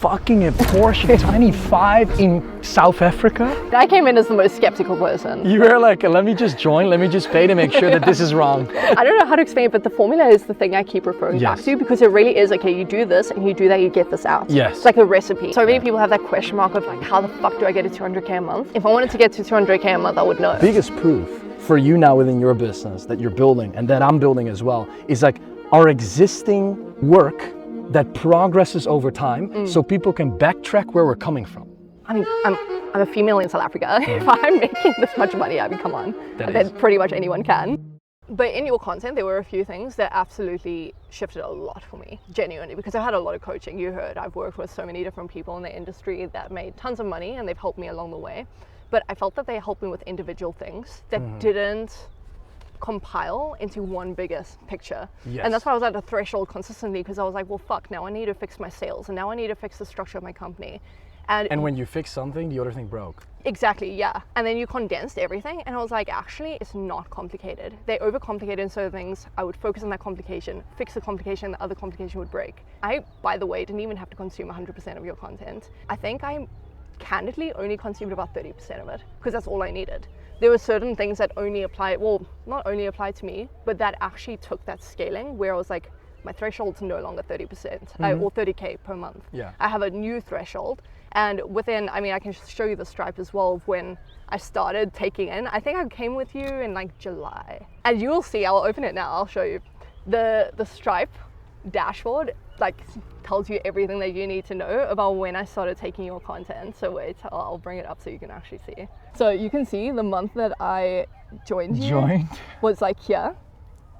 Fucking a Porsche 25 in South Africa? I came in as the most skeptical person. You were like, let me just join, let me just pay to make sure that this is wrong. I don't know how to explain it, but the formula is the thing I keep referring back to, because it really is, okay, you do this and you do that, you get this out. Yes. It's like a recipe. So many people have that question mark of like, how the fuck do I get to 200K a month? If I wanted to get to 200K a month, I would know. Biggest proof for you now within your business that you're building and that I'm building as well is like our existing work that progresses over time so people can backtrack where we're coming from. I mean, I'm a female in South Africa. If I'm making this much money, I mean, come on. Then pretty much anyone can. But in your content, there were a few things that absolutely shifted a lot for me, genuinely, because I had a lot of coaching. You heard, I've worked with so many different people in the industry that made tons of money and they've helped me along the way. But I felt that they helped me with individual things that didn't compile into one biggest picture. Yes. And that's why I was at a threshold consistently, because I was like, well, fuck, now I need to fix my sales and now I need to fix the structure of my company. And when you fix something, the other thing broke. Exactly, yeah. And then you condensed everything and I was like, actually, it's not complicated. They overcomplicated certain things. I would focus on that complication, fix the complication, the other complication would break. I, by the way, didn't even have to consume 100% of your content. I think I candidly only consumed about 30% of it, because that's all I needed. There were certain things that only apply, well, not only apply to me, but that actually took that scaling where I was like, my threshold's no longer 30%, or 30K per month. Yeah. I have a new threshold. And within, I mean, I can show you the stripe as well of when I started taking in. I think I came with you in like July. And you will see, I'll open it now, I'll show you. The stripe dashboard like tells you everything that you need to know about when I started taking your content. So wait, I'll bring it up so you can actually see. So you can see the month that I joined you was like here,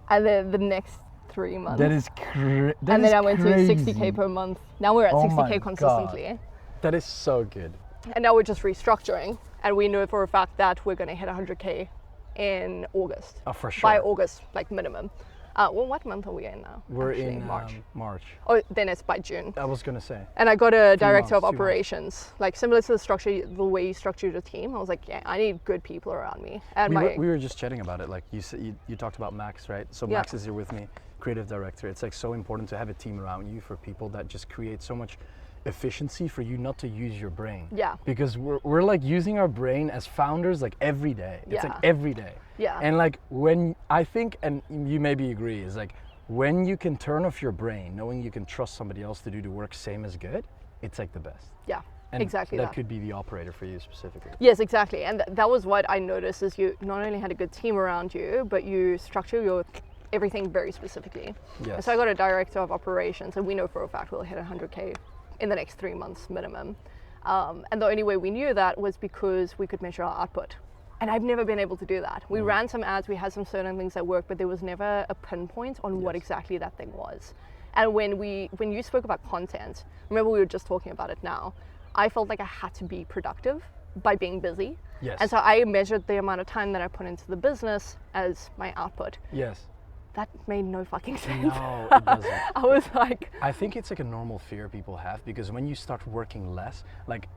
and then the next 3 months. That is crazy. And then I went to 60K per month. Now we're at 60K consistently. God. That is so good. And now we're just restructuring, and we know for a fact that we're going to hit 100K in August. Oh, for sure. By August, like minimum. Well, what month are we in now? We're actually, in March. Oh, then it's by June. I was gonna say. And I got a director of operations, like similar to the structure, the way you structured your team. I was like, yeah, I need good people around me. And we were just chatting about it. Like you talked about Max, right? So Max is here with me, creative director. It's like so important to have a team around you for people that just create so much efficiency for you not to use your brain. Yeah. Because we're like using our brain as founders like every day. It's like every day. Yeah. And like when I think, and you maybe agree, is like when you can turn off your brain, knowing you can trust somebody else to do the work same as good, it's like the best. Yeah. And exactly that could be the operator for you specifically. Yes, exactly. And that was what I noticed, is you not only had a good team around you, but you structure your everything very specifically. Yes. And so I got a director of operations, and we know for a fact we'll hit 100K in the next 3 months minimum. And the only way we knew that was because we could measure our output. And I've never been able to do that. We ran some ads, we had some certain things that worked, but there was never a pinpoint on what exactly that thing was. And when you spoke about content, remember we were just talking about it now, I felt like I had to be productive by being busy. Yes. And so I measured the amount of time that I put into the business as my output. Yes. That made no fucking sense. No, it doesn't. I was like... I think it's like a normal fear people have, because when you start working less, like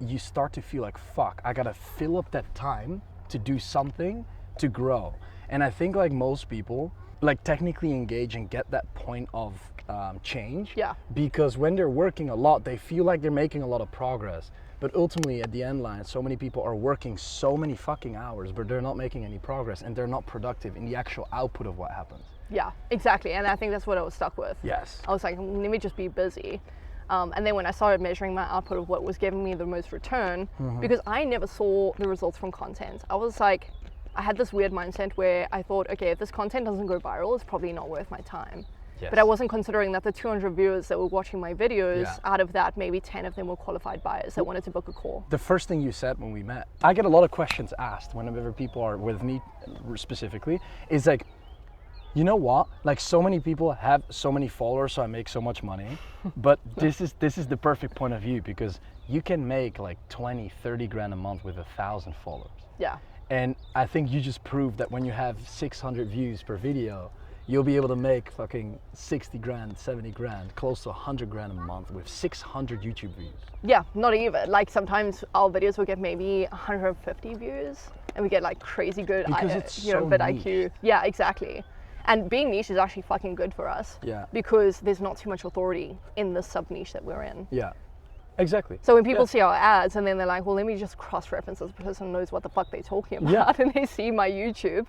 you start to feel like, fuck, I gotta fill up that time to do something to grow. And I think like most people, like technically engage and get that point of change. Yeah. Because when they're working a lot, they feel like they're making a lot of progress. But ultimately at the end line, so many people are working so many fucking hours, but they're not making any progress and they're not productive in the actual output of what happens. Yeah, exactly. And I think that's what I was stuck with. Yes. I was like, let me just be busy. And then when I started measuring my output of what was giving me the most return, because I never saw the results from content. I was like, I had this weird mindset where I thought, okay, if this content doesn't go viral, it's probably not worth my time. Yes. But I wasn't considering that the 200 viewers that were watching my videos, out of that, maybe 10 of them were qualified buyers that wanted to book a call. The first thing you said when we met, I get a lot of questions asked whenever people are with me specifically, is like, you know what? Like so many people have so many followers, so I make so much money. But this is the perfect point of view, because you can make like 20, 30 grand a month with 1,000 followers. Yeah. And I think you just proved that when you have 600 views per video, you'll be able to make fucking 60 grand, 70 grand, close to 100 grand a month with 600 YouTube views. Yeah, not even. Like sometimes our videos will get maybe 150 views and we get like crazy good bid IQ. Yeah, exactly. And being niche is actually fucking good for us. Yeah. Because there's not too much authority in the sub niche that we're in. Yeah. Exactly. So when people see our ads and then they're like, well, let me just cross-reference this person knows what the fuck they're talking about, and they see my YouTube.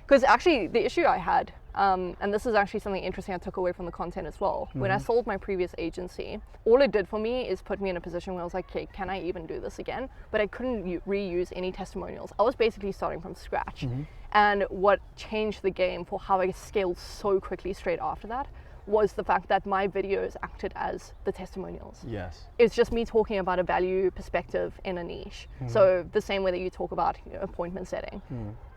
Because actually the issue I had, and this is actually something interesting I took away from the content as well. When I sold my previous agency, all it did for me is put me in a position where I was like, okay, can I even do this again? But I couldn't reuse any testimonials. I was basically starting from scratch. And what changed the game for how I scaled so quickly straight after that was the fact that my videos acted as the testimonials. Yes. It's just me talking about a value perspective in a niche. So the same way that you talk about appointment setting.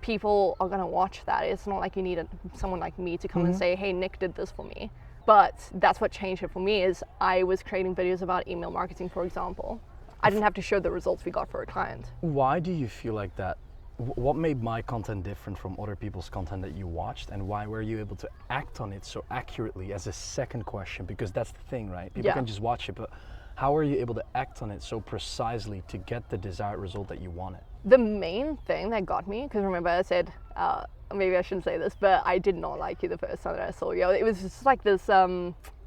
People are gonna watch that. It's not like you need someone like me to come and say, hey, Nick did this for me. But that's what changed it for me is I was creating videos about email marketing, for example. I didn't have to show the results we got for a client. Why do you feel like that? What made my content different from other people's content that you watched, and why were you able to act on it so accurately as a second question? Because that's the thing, right? People can just watch it, but how were you able to act on it so precisely to get the desired result that you wanted? The main thing that got me, because remember I said, maybe I shouldn't say this, but I did not like you the first time that I saw you. It was just like this,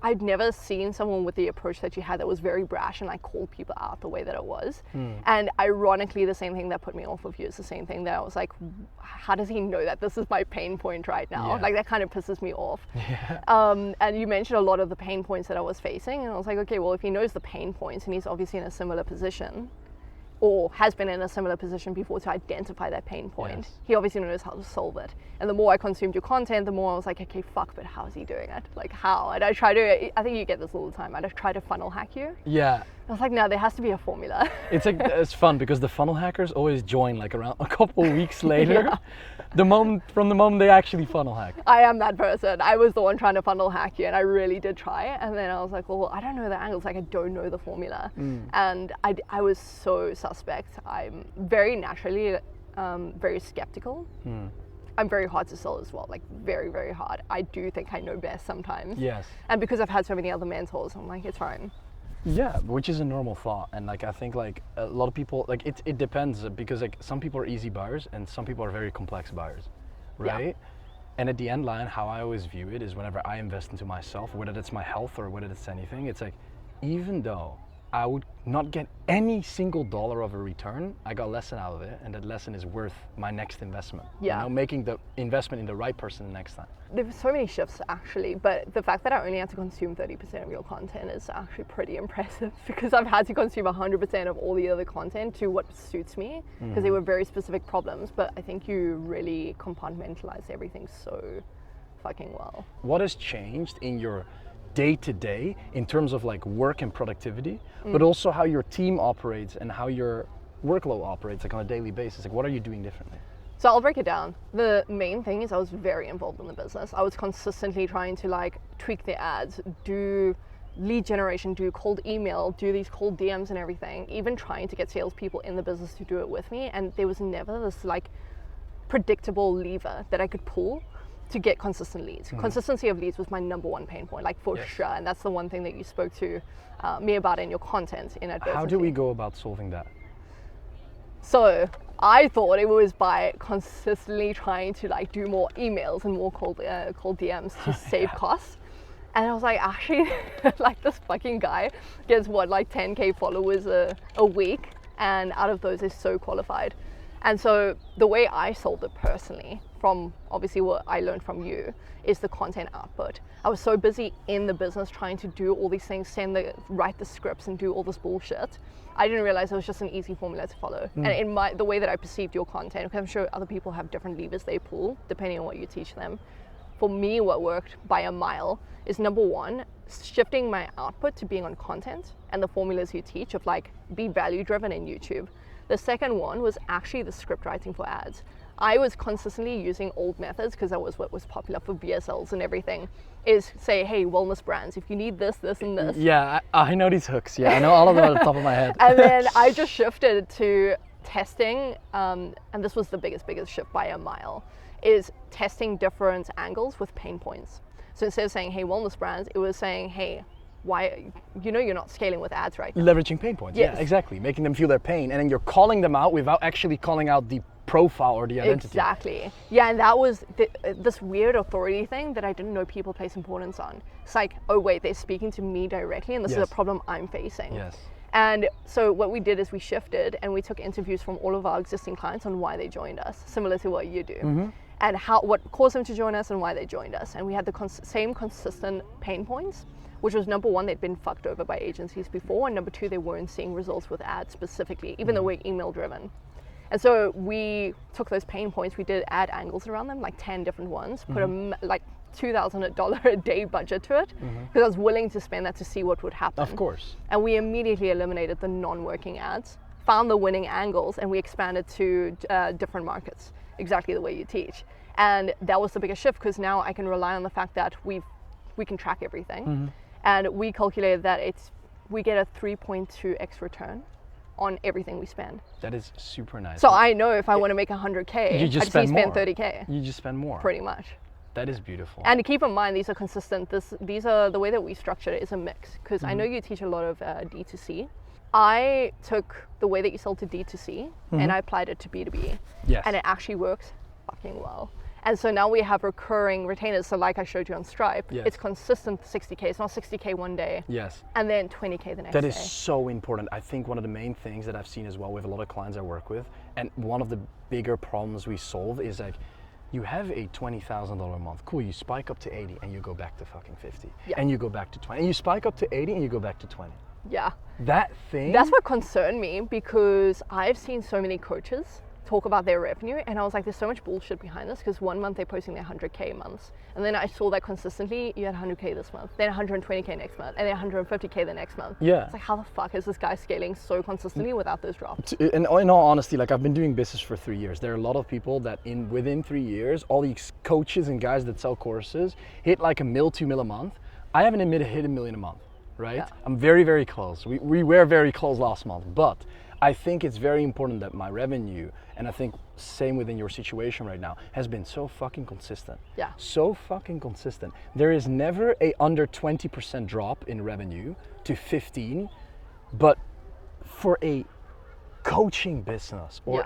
I'd never seen someone with the approach that you had that was very brash and like called people out the way that it was. And ironically, the same thing that put me off of you is the same thing that I was like, how does he know that this is my pain point right now? Like that kind of pisses me off. And you mentioned a lot of the pain points that I was facing, and I was like, okay, well, if he knows the pain points and he's obviously in a similar position, or has been in a similar position before to identify that pain point. He obviously knows how to solve it. And the more I consumed your content, the more I was like, okay, fuck, but how is he doing it? Like how? And I think you get this all the time. I'd try to funnel hack you. Yeah. I was like, no, there has to be a formula. It's like, it's fun because the funnel hackers always join like around a couple weeks later. From the moment they actually funnel hack. I am that person. I was the one trying to funnel hack you, and I really did try. And then I was like, well, I don't know the angles. Like I don't know the formula. And I was so suspect. I'm very naturally very skeptical. I'm very hard to sell as well, like very, very hard. I do think I know best sometimes. Yes. And because I've had so many other mentors, I'm like, it's fine. Yeah, which is a normal thought. And like I think like a lot of people, like it depends, because like some people are easy buyers and some people are very complex buyers, right? And at the end line, how I always view it is whenever I invest into myself, whether that's my health or whether it's anything, it's like, even though I would not get any single dollar of a return, I got a lesson out of it, and that lesson is worth my next investment. You know, making the investment in the right person the next time. There's so many shifts actually, but the fact that I only had to consume 30% of your content is actually pretty impressive, because I've had to consume 100% of all the other content to what suits me, because they were very specific problems, but I think you really compartmentalize everything so fucking well. What has changed in your day-to-day in terms of like work and productivity, but also how your team operates and how your workload operates like on a daily basis? Like what are you doing differently? So I'll break it down. The main thing is I was very involved in the business. I was consistently trying to like tweak the ads, do lead generation, do cold email, do these cold DMs and everything, even trying to get salespeople in the business to do it with me. And there was never this like predictable lever that I could pull to get consistent leads. Consistency of leads was my number one pain point, like for sure. And that's the one thing that you spoke to me about in your content in adversity. How do we go about solving that? So I thought it was by consistently trying to like do more emails and more cold DMs to save costs. And I was like, actually, like this fucking guy gets what, like 10K followers a week, and out of those is so qualified. And so the way I solved it personally, from obviously what I learned from you, is the content output. I was so busy in the business trying to do all these things, write the scripts and do all this bullshit, I didn't realize it was just an easy formula to follow. And in the way that I perceived your content, because I'm sure other people have different levers they pull depending on what you teach them. For me, what worked by a mile is number one, shifting my output to being on content and the formulas you teach of like be value driven in YouTube. The second one was actually the script writing for ads. I was consistently using old methods because that was what was popular for VSLs and everything, is say, hey, wellness brands, if you need this, this, and this. Yeah, I know these hooks. Yeah, I know all of them at the top of my head. And then I just shifted to testing, and this was the biggest shift by a mile, is testing different angles with pain points. So instead of saying, hey, wellness brands, it was saying, hey, why, you're not scaling with ads right now. Leveraging pain points. Yes. Yeah, exactly. Making them feel their pain, and then you're calling them out without actually calling out the profile or the identity. Exactly. Yeah, and that was this weird authority thing that I didn't know people place importance on. It's like, oh wait, they're speaking to me directly, and this is a problem I'm facing. Yes. And so what we did is we shifted and we took interviews from all of our existing clients on why they joined us, similar to what you do, and what caused them to join us and why they joined us. And we had the same consistent pain points, which was number one, they'd been fucked over by agencies before, and number two, they weren't seeing results with ads specifically, even though we're email driven. And so we took those pain points, we did ad angles around them, like 10 different ones, put like $2,000 a day budget to it, because I was willing to spend that to see what would happen. Of course. And we immediately eliminated the non-working ads, found the winning angles, and we expanded to different markets, exactly the way you teach. And that was the biggest shift, because now I can rely on the fact that we can track everything. And we calculated that we get a 3.2x return on everything we spend. That is super nice. So I know if I want to make 100K, I just spend 30K. You just spend more. Pretty much. That is beautiful. And keep in mind, these are consistent. These are the way that we structured it is a mix, because I know you teach a lot of D2C. I took the way that you sell to D2C and I applied it to B2B. Yes. And it actually works fucking well. And so now we have recurring retainers. So like I showed you on Stripe, it's consistent 60K. It's not 60K one day. Yes. And then 20K the next day. That is so important. I think one of the main things that I've seen as well with a lot of clients I work with, and one of the bigger problems we solve is like, you have a $20,000 a month. Cool, you spike up to 80 and you go back to fucking 50. And you go back to 20. And you spike up to 80 and you go back to 20. Yeah. That thing. That's what concerned me, because I've seen so many coaches talk about their revenue, and I was like, there's so much bullshit behind this, because one month they're posting their 100K months, and then I saw that consistently, you had 100K this month, then 120K next month, and then 150K the next month. Yeah. It's like, how the fuck is this guy scaling so consistently without those drops? And in all honesty, like, I've been doing business for 3 years. There are a lot of people that within 3 years, all these coaches and guys that sell courses hit like $1 million, $2 million a month. I haven't hit $1 million a month, right? Yeah. I'm very, very close. We were very close last month, but I think it's very important that my revenue, and I think same within your situation right now, has been so fucking consistent. Yeah. So fucking consistent. There is never a under 20% drop in revenue to 15, but for a coaching business or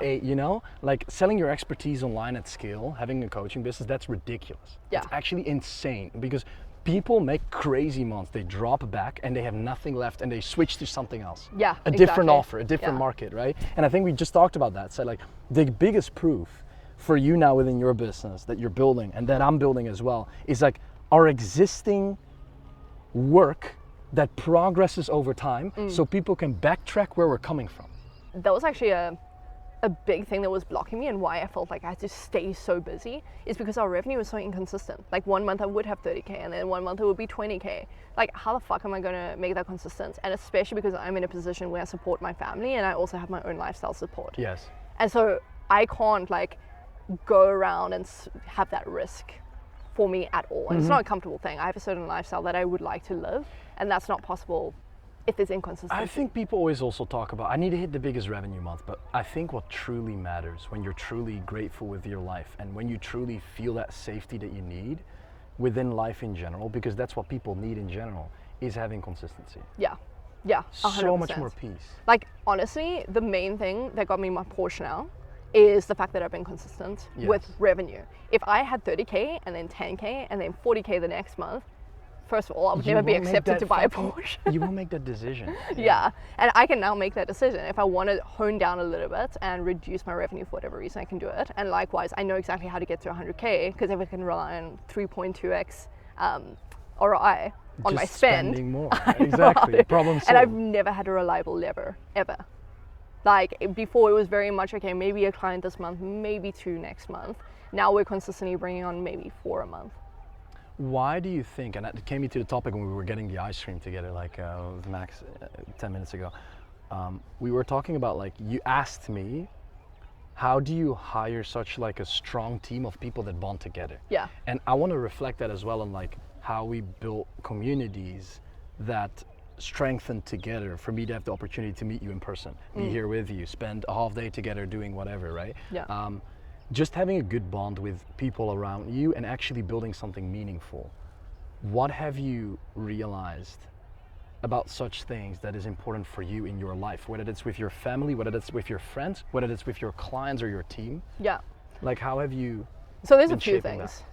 like selling your expertise online at scale, having a coaching business, that's ridiculous. Yeah. It's actually insane, because people make crazy months. They drop back and they have nothing left and they switch to something else. Yeah, a different offer, a different market, right? And I think we just talked about that. So like the biggest proof for you now within your business that you're building and that I'm building as well is like our existing work that progresses over time so people can backtrack where we're coming from. That was actually a big thing that was blocking me, and why I felt like I had to stay so busy is because our revenue was so inconsistent. Like one month I would have 30K and then one month it would be 20K. Like how the fuck am I gonna make that consistent? And especially because I'm in a position where I support my family and I also have my own lifestyle support. Yes. And so I can't like go around and have that risk for me at all. And it's not a comfortable thing. I have a certain lifestyle that I would like to live, and that's not possible if there's inconsistency. I think people always also talk about, I need to hit the biggest revenue month, but I think what truly matters when you're truly grateful with your life and when you truly feel that safety that you need within life in general, because that's what people need in general, is having consistency. Yeah, 100%. So much more peace. Like honestly, the main thing that got me my Porsche now is the fact that I've been consistent with revenue. If I had 30K and then 10K and then 40K the next month, first of all, I would never be accepted to buy a Porsche. You won't make that decision. Yeah, and I can now make that decision. If I want to hone down a little bit and reduce my revenue for whatever reason, I can do it. And likewise, I know exactly how to get to 100K, because if I can rely on 3.2x ROI on my spend. Spending more, exactly, problem solved. And I've never had a reliable lever, ever. Like before it was very much, okay, maybe a client this month, maybe 2 next month. Now we're consistently bringing on maybe 4 a month. Why do you think, and that came to the topic when we were getting the ice cream together, like with Max 10 minutes ago, we were talking about, like, you asked me, how do you hire such like a strong team of people that bond together? Yeah. And I want to reflect that as well on like how we built communities that strengthen together, for me to have the opportunity to meet you in person, be here with you, spend a half day together doing whatever, right? Yeah. Just having a good bond with people around you and actually building something meaningful. What have you realized about such things that is important for you in your life, whether it's with your family, whether it's with your friends, whether it's with your clients or your team? Yeah. Like, how have you So there's a few things.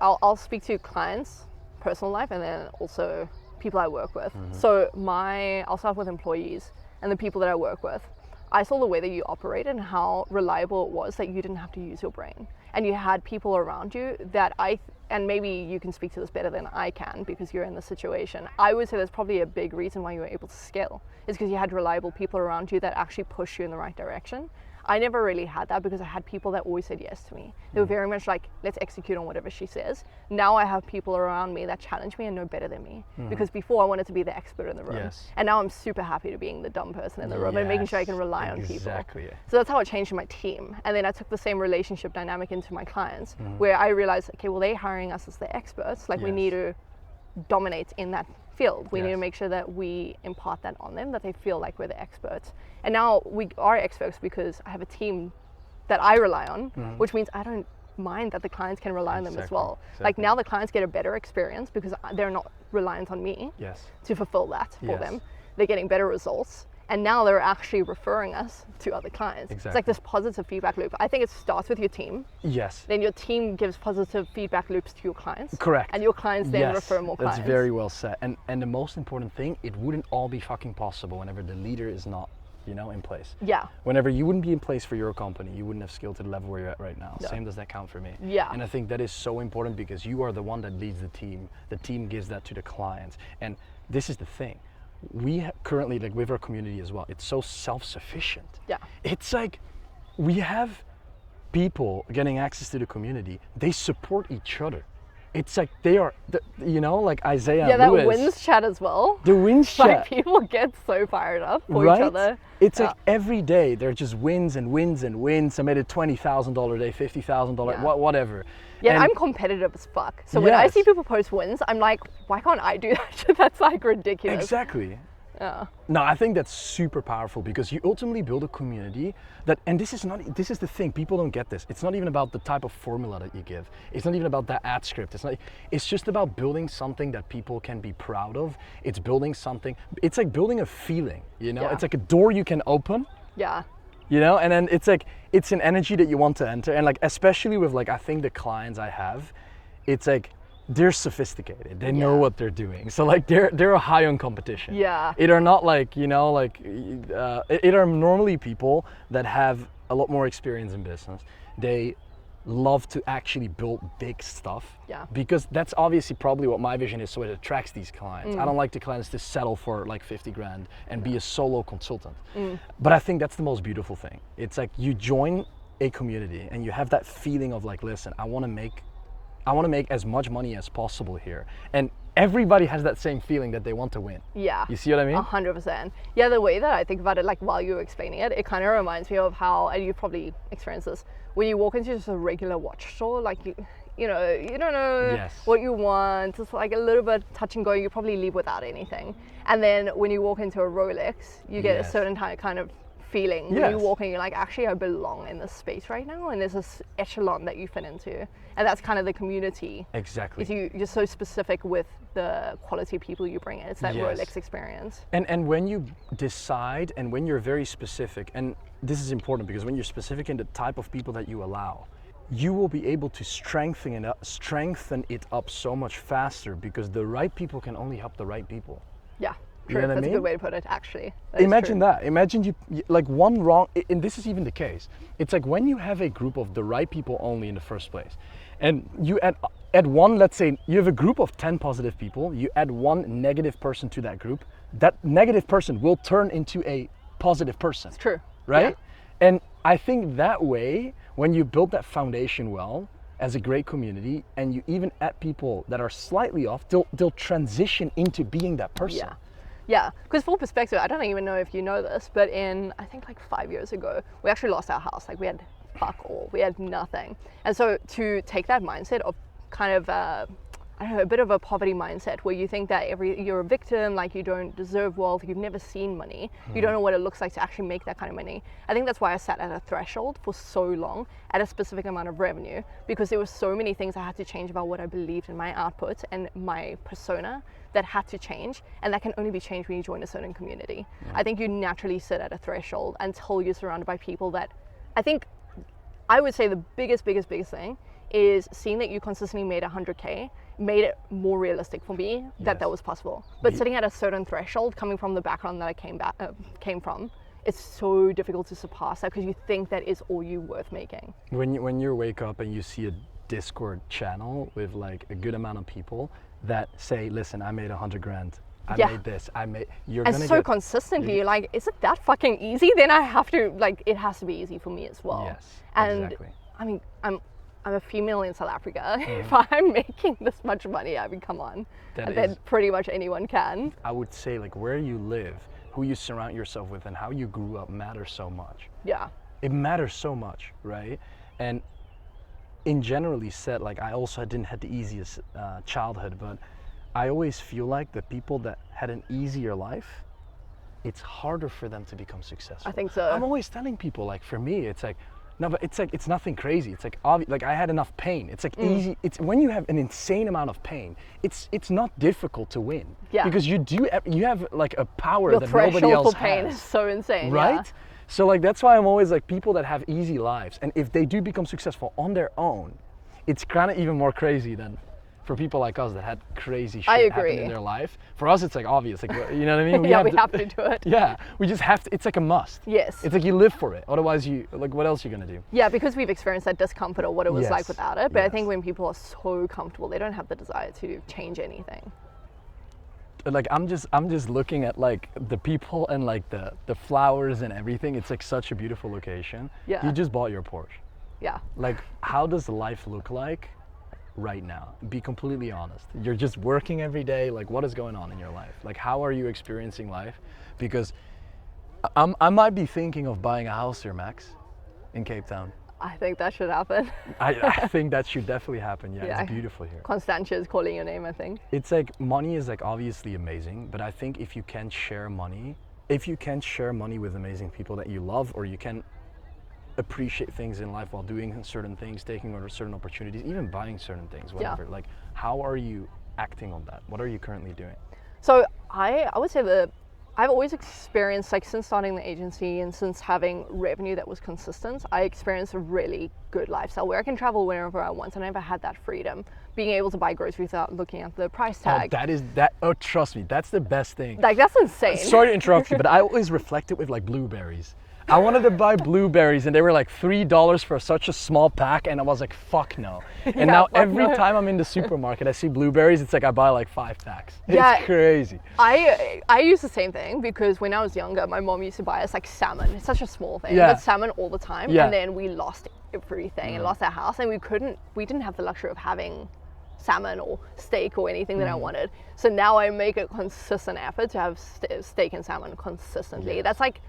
I'll speak to clients, personal life, and then also people I work with. So I'll start with employees and the people that I work with. I saw the way that you operated and how reliable it was that you didn't have to use your brain. And you had people around you that and maybe you can speak to this better than I can because you're in the situation. I would say that's probably a big reason why you were able to scale, is because you had reliable people around you that actually push you in the right direction. I never really had that because I had people that always said yes to me. They were very much like, let's execute on whatever she says. Now I have people around me that challenge me and know better than me. Because before I wanted to be the expert in the room. Yes. And now I'm super happy to being the dumb person in the room and making sure I can rely on people. Exactly. So that's how I changed my team. And then I took the same relationship dynamic into my clients where I realized, okay, well, they're hiring us as the experts. Like we need to dominate in that field. We need to make sure that we impart that on them, that they feel like we're the experts. And now we are experts because I have a team that I rely on, which means I don't mind that the clients can rely on them as well. Like now the clients get a better experience because they're not reliant on me to fulfill that for them. They're getting better results. And now they're actually referring us to other clients. It's like this positive feedback loop. I think it starts with your team. Yes. Then your team gives positive feedback loops to your clients. Correct. And your clients then refer more clients. That's very well said. And the most important thing, it wouldn't all be fucking possible whenever the leader is not, in place. Yeah. Whenever you wouldn't be in place for your company, you wouldn't have scaled to the level where you're at right now. No. Same does that count for me. Yeah. And I think that is so important because you are the one that leads the team. The team gives that to the clients. And this is the thing. We currently, like with our community as well, it's so self-sufficient. Yeah. It's like we have people getting access to the community. They support each other. It's like they are, like Isaiah Yeah, that Lewis. wins chat as well. The wins chat. Like people get so fired up for each other. It's like every day they're just wins and wins and wins. I made a $20,000 day, $50,000, whatever. Yeah, and I'm competitive as fuck. So when I see people post wins, I'm like, why can't I do that shit? That's like ridiculous. Exactly. Yeah. No, I think that's super powerful because you ultimately build a community that, and this is the thing, people don't get this. It's not even about the type of formula that you give. It's not even about that ad script. It's just about building something that people can be proud of. It's building something, it's like building a feeling, It's like a door you can open. Yeah. And then it's like, it's an energy that you want to enter. And like, especially with like, I think the clients I have, it's like, they're sophisticated. They know what they're doing. So like they're high on competition. Yeah. It are not like, it are normally people that have a lot more experience in business. They love to actually build big stuff. Yeah. Because that's obviously probably what my vision is, so it attracts these clients. I don't like the clients to settle for like 50 grand and be a solo consultant. But I think that's the most beautiful thing. It's like you join a community and you have that feeling of like, listen, I want to make as much money as possible here. And everybody has that same feeling that they want to win. Yeah. You see what I mean? 100%. Yeah, the way that I think about it, like while you were explaining it, it kind of reminds me of how, and you've probably experienced this, when you walk into just a regular watch store, like you don't know what you want. It's like a little bit touch and go. You probably leave without anything. And then when you walk into a Rolex, you get a certain kind of feeling when you walk in, you're like, actually I belong in this space right now, and there's this echelon that you fit into, and that's kind of the community. Exactly. You're so specific with the quality of people you bring in. It's that Rolex experience. And when you decide, and when you're very specific, and this is important because when you're specific in the type of people that you allow, you will be able to strengthen it up so much faster because the right people can only help the right people. Yeah. True. That's a good way to put it, actually. Imagine that. Imagine you like one wrong, and this is even the case. It's like when you have a group of the right people only in the first place, and you add one, let's say you have a group of 10 positive people, you add one negative person to that group, that negative person will turn into a positive person. It's true. Right? Yeah. And I think that way, when you build that foundation well, as a great community, and you even add people that are slightly off, they'll transition into being that person. Yeah. Yeah, because for perspective, I don't even know if you know this, but I think like 5 years ago, we actually lost our house. Like we had fuck all, we had nothing. And so to take that mindset of kind of I don't know, a bit of a poverty mindset where you think that you're a victim, like you don't deserve wealth, you've never seen money, you don't know what it looks like to actually make that kind of money. I think that's why I sat at a threshold for so long at a specific amount of revenue, because there were so many things I had to change about what I believed in my output and my persona that had to change, and that can only be changed when you join a certain community. I think you naturally sit at a threshold until you're surrounded by people that, I would say the biggest thing is seeing that you consistently made 100K made it more realistic for me that was possible. But sitting at a certain threshold, coming from the background that I came from, it's so difficult to surpass that because you think that is all you worth making. When you wake up and you see a Discord channel with like a good amount of people that say, listen, I made 100 grand. I made this, you're and gonna so get, consistently, you're like, is it that fucking easy? Then I have to, like, it has to be easy for me as well. Yes, and exactly. I mean, I'm a female in South Africa. If I'm making this much money, I mean, come on. Then pretty much anyone can. I would say like where you live, who you surround yourself with, and how you grew up matters so much. Yeah. It matters so much, right? And in generally said, like I also didn't have the easiest childhood, but I always feel like the people that had an easier life, it's harder for them to become successful. I think so. I'm always telling people, like for me, it's like, no, but it's like, it's nothing crazy. It's like, obvious, like I had enough pain. It's like easy. It's when you have an insane amount of pain, it's not difficult to win. Yeah. Because you have like a power Your that nobody else threshold for pain has. is so insane. Right? Yeah. So like, that's why I'm always like people that have easy lives. And if they do become successful on their own, it's kind of even more crazy than for people like us that had crazy shit happen in their life. For us, it's like obvious, like, you know what I mean? We have to do it. Yeah, we just have to, it's like a must. Yes. It's like you live for it. Otherwise what else are you gonna do? Yeah, because we've experienced that discomfort or what it was like without it. But I think when people are so comfortable, they don't have the desire to change anything. Like I'm just looking at like the people and like the flowers and everything. It's like such a beautiful location. Yeah. You just bought your Porsche. Yeah. Like, how does life look like right now? Be completely honest. You're just working every day. Like, what is going on in your life? Like, how are you experiencing life? Because I might be thinking of buying a house here, Max, in Cape Town. I think that should happen. I think that should definitely happen. Yeah, it's beautiful here. Constantia is calling your name, I think. It's like, money is like obviously amazing, but I think if you can share money with amazing people that you love, or you can appreciate things in life while doing certain things, taking on certain opportunities, even buying certain things, whatever. Like, how are you acting on that? What are you currently doing? So I would say that I've always experienced, like since starting the agency and since having revenue that was consistent, I experienced a really good lifestyle where I can travel wherever I want, and I never had that freedom. Being able to buy groceries without looking at the price tag. Oh, trust me, that's the best thing. Like, that's insane. Sorry to interrupt you, but I always reflect it with like blueberries. I wanted to buy blueberries and they were like $3 for such a small pack, and I was like, fuck no. And now every time I'm in the supermarket, I see blueberries, it's like I buy like 5 packs. It's crazy. I use the same thing because when I was younger, my mom used to buy us like salmon. It's such a small thing, but salmon all the time. And then we lost everything and lost our house, and we didn't have the luxury of having salmon or steak or anything that I wanted. So now I make a consistent effort to have steak and salmon consistently. That's like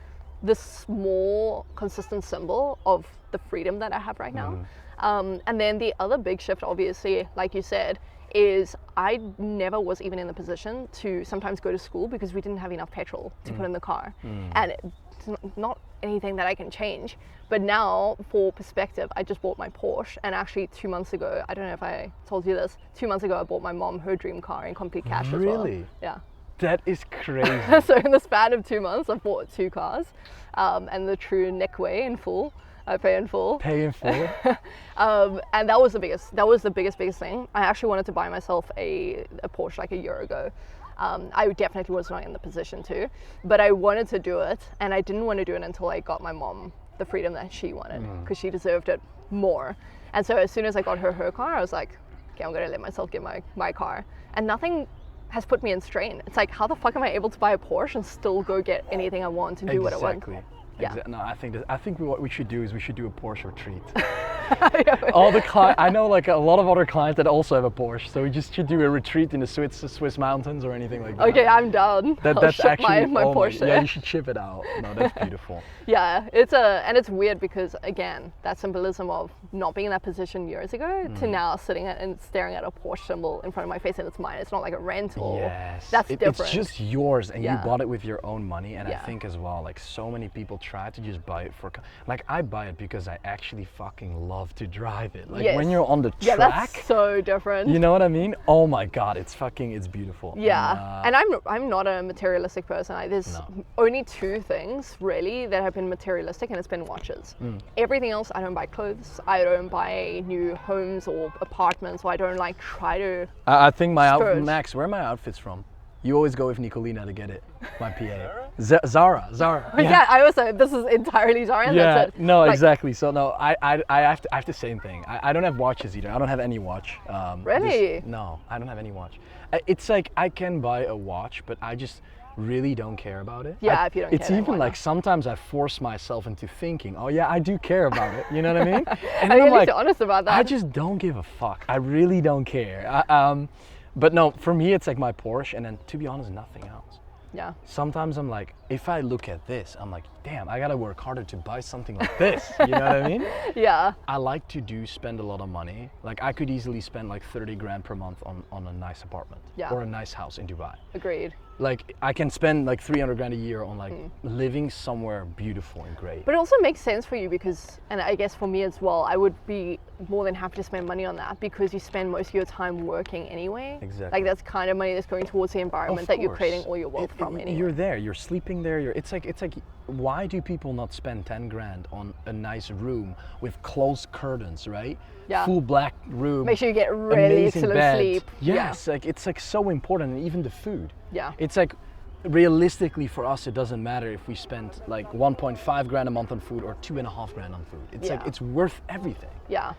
the small consistent symbol of the freedom that I have right now. And then the other big shift, obviously, like you said, is I never was even in the position to sometimes go to school because we didn't have enough petrol to put in the car. And it's not anything that I can change. But now, for perspective, I just bought my Porsche, and actually 2 months ago, I don't know if I told you this, 2 months ago I bought my mom her dream car in complete cash as well. Really? Yeah. That is crazy. So in the span of 2 months, I've bought 2 cars, and the true Nick way in full. I pay in full. Pay in full. And that was the biggest thing. I actually wanted to buy myself a Porsche like a year ago. I definitely was not in the position to, but I wanted to do it, and I didn't want to do it until I got my mom the freedom that she wanted, because she deserved it more. And so as soon as I got her car, I was like, okay, I'm gonna let myself get my car. And nothing has put me in strain. It's like, how the fuck am I able to buy a Porsche and still go get anything I want and do what I want? Yeah. No, I think what we should do is we should do a Porsche retreat. All the I know like a lot of other clients that also have a Porsche, so we just should do a retreat in the Swiss mountains or anything like that. Okay, I'm done. That's ship actually my Porsche there. Yeah, you should ship it out. No, that's beautiful. Yeah, it's weird because again, that symbolism of not being in that position years ago to now sitting and staring at a Porsche symbol in front of my face and it's mine. It's not like a rental. Yes, that's different. It's just yours, and you bought it with your own money. And I think as well, like so many people try to just buy it for, like I buy it because I actually fucking love to drive it. Like when you're on the track. Yeah, that's so different. You know what I mean? Oh my God, it's beautiful. Yeah, and I'm not a materialistic person. There's only two things really that have been materialistic, and it's been watches. Everything else, I don't buy clothes. I don't buy new homes or apartments. So I don't like try to. I think Max, where are my outfits from? You always go with Nicolina to get it, my PA. Zara. Yeah, I also, this is entirely Zara, and that's it. No, like, exactly. So no, I have the same thing. I don't have watches either. I don't have any watch. Really? No, I don't have any watch. It's like I can buy a watch, but I just really don't care about it. Yeah, if you don't care. It's even like sometimes I force myself into thinking, oh yeah, I do care about it. You know what I mean? And I'm like, honest about that. I just don't give a fuck. I really don't care. But no, for me, it's like my Porsche, and then to be honest, nothing else. Yeah. Sometimes I'm like, if I look at this, I'm like, damn, I gotta work harder to buy something like this. You know what I mean? Yeah. I like to spend a lot of money. Like I could easily spend like 30 grand per month on a nice apartment or a nice house in Dubai. Agreed. Like I can spend like 300 grand a year on like living somewhere beautiful and great. But it also makes sense for you because, and I guess for me as well, I would be more than happy to spend money on that because you spend most of your time working anyway. Exactly. Like that's kind of money that's going towards the environment that you're creating all your wealth from anyway. You're there, you're sleeping there. It's like why do people not spend 10 grand on a nice room with closed curtains, right? Yeah. Full black room. Make sure you get really excellent excellent sleep. Yes, like it's like so important, and even the food. Yeah. It's like realistically for us, it doesn't matter if we spend like 1.5 grand a month on food or 2.5 grand on food. It's like it's worth everything. Yeah.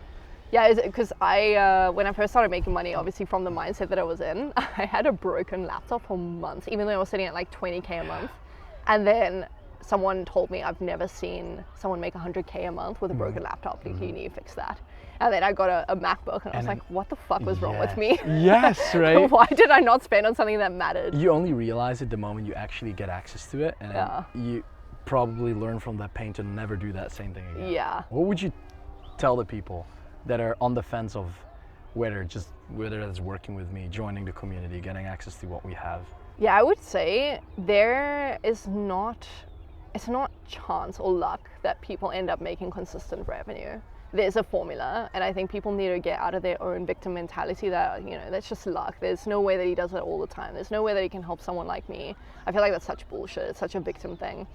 Yeah, because I, when I first started making money, obviously from the mindset that I was in, I had a broken laptop for months, even though I was sitting at like 20K a month. And then someone told me I've never seen someone make 100K a month with a broken laptop. You need to fix that. And then I got a MacBook and I was like, what the fuck was wrong with me? Yes, right? Why did I not spend on something that mattered? You only realize it the moment you actually get access to it, and you probably learn from that pain to never do that same thing again. Yeah. What would you tell the people that are on the fence of whether it's working with me, joining the community, getting access to what we have? Yeah, I would say it's not chance or luck that people end up making consistent revenue. There's a formula, and I think people need to get out of their own victim mentality that, that's just luck. There's no way that he does it all the time. There's no way that he can help someone like me. I feel like that's such bullshit. It's such a victim thing.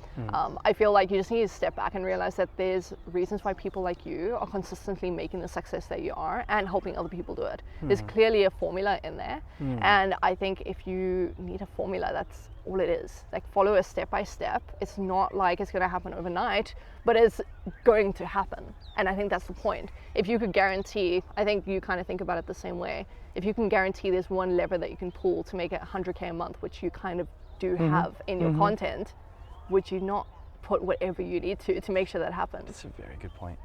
I feel like you just need to step back and realize that there's reasons why people like you are consistently making the success that you are and helping other people do it. There's clearly a formula in there, and I think if you need a formula, that's all it is. Like follow a step by step. It's not like it's going to happen overnight, but it's going to happen. And I think that's the point. If you could guarantee, I think you kind of think about it the same way. If you can guarantee there's one lever that you can pull to make it 100K a month, which you kind of do have in your content, would you not put whatever you need to make sure that happens? That's a very good point.